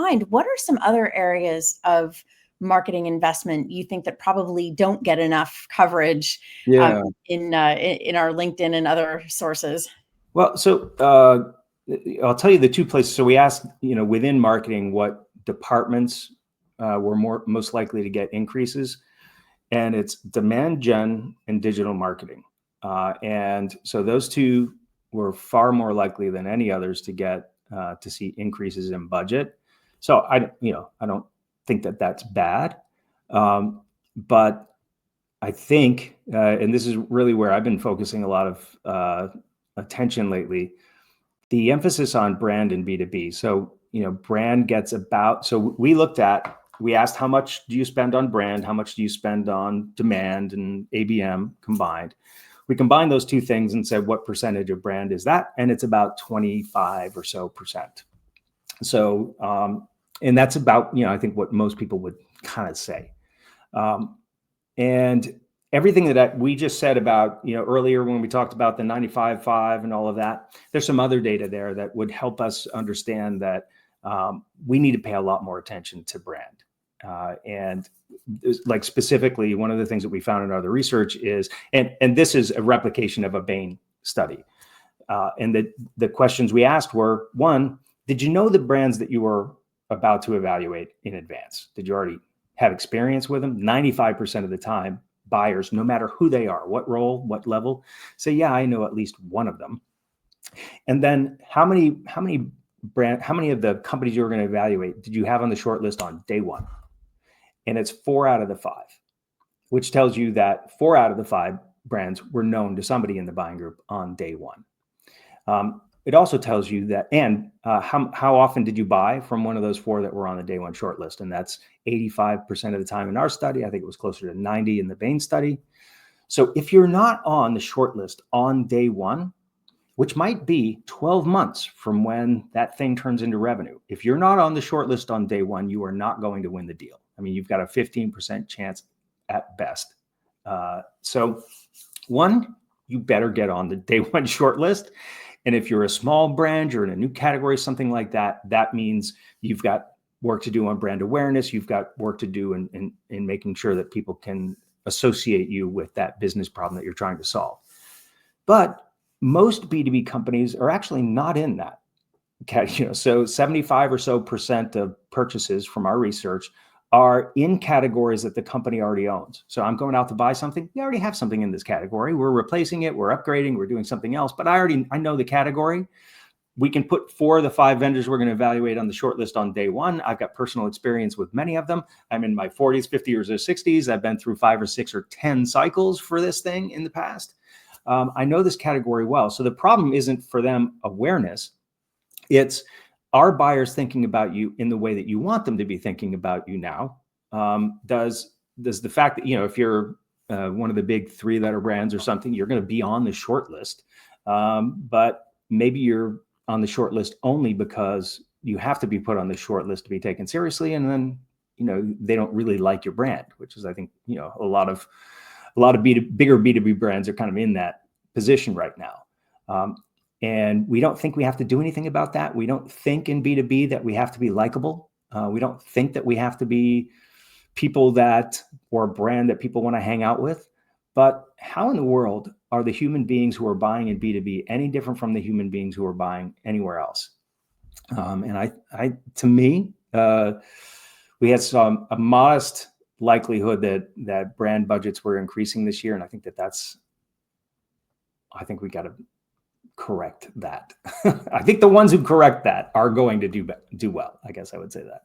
mind, what are some other areas of marketing investment you think that probably don't get enough coverage in our LinkedIn and other sources? Well, so I'll tell you the two places. So we asked, within marketing, what departments were most likely to get increases, and it's demand gen and digital marketing. And so those two were far more likely than any others to get to see increases in budget. So I don't think that that's bad, but I think, and this is really where I've been focusing a lot of attention lately, the emphasis on brand and B2B. So, brand gets about, so we asked how much do you spend on brand? How much do you spend on demand and ABM combined? We combined those two things and said, what percentage of brand is that? And it's about 25 or so percent. So, and that's about, I think what most people would kind of say. And everything that we just said about, earlier when we talked about the 95.5 and all of that, there's some other data there that would help us understand that we need to pay a lot more attention to brand. And like specifically, one of the things that we found in other research is, and this is a replication of a Bain study. And the questions we asked were, one, did you know the brands that you were about to evaluate in advance? Did you already have experience with them? 95% of the time, buyers, no matter who they are, what role, what level, say, yeah, I know at least one of them. And then how many of the companies you were going to evaluate did you have on the short list on day one? And it's 4 out of the 5, which tells you that 4 out of the 5 brands were known to somebody in the buying group on day one. It also tells you that, and how often did you buy from one of those 4 that were on the day one shortlist? And that's 85% of the time in our study. I think it was closer to 90 in the Bain study. So if you're not on the shortlist on day one, which might be 12 months from when that thing turns into revenue, if you're not on the shortlist on day one, you are not going to win the deal. I mean, you've got a 15% chance at best. So one, you better get on the day one shortlist. And if you're a small brand, you're in a new category, something like that, that means you've got work to do on brand awareness. You've got work to do in making sure that people can associate you with that business problem that you're trying to solve. But most B2B companies are actually not in that. So 75 or so percent of purchases from our research are in categories that the company already owns. So I'm going out to buy something. We already have something in this category. We're replacing it. We're upgrading. We're doing something else. But I know the category. We can put 4 of the 5 vendors we're going to evaluate on the short list on day one. I've got personal experience with many of them. I'm in my 40s, 50s, or 60s. I've been through 5 or 6 or 10 cycles for this thing in the past. I know this category well. So the problem isn't for them awareness. It's, are buyers thinking about you in the way that you want them to be thinking about you now? Does the fact that, if you're one of the big 3-letter brands or something, you're going to be on the short list. But maybe you're on the short list only because you have to be put on the short list to be taken seriously. And then, they don't really like your brand, which is, I think, a lot of bigger B2B brands are kind of in that position right now. And we don't think we have to do anything about that. We don't think in B2B that we have to be likable. We don't think that we have to be people or a brand that people want to hang out with. But how in the world are the human beings who are buying in B2B any different from the human beings who are buying anywhere else? And to me, we had a modest likelihood that brand budgets were increasing this year. And I think we got to correct that. I think the ones who correct that are going to do well. I guess I would say that.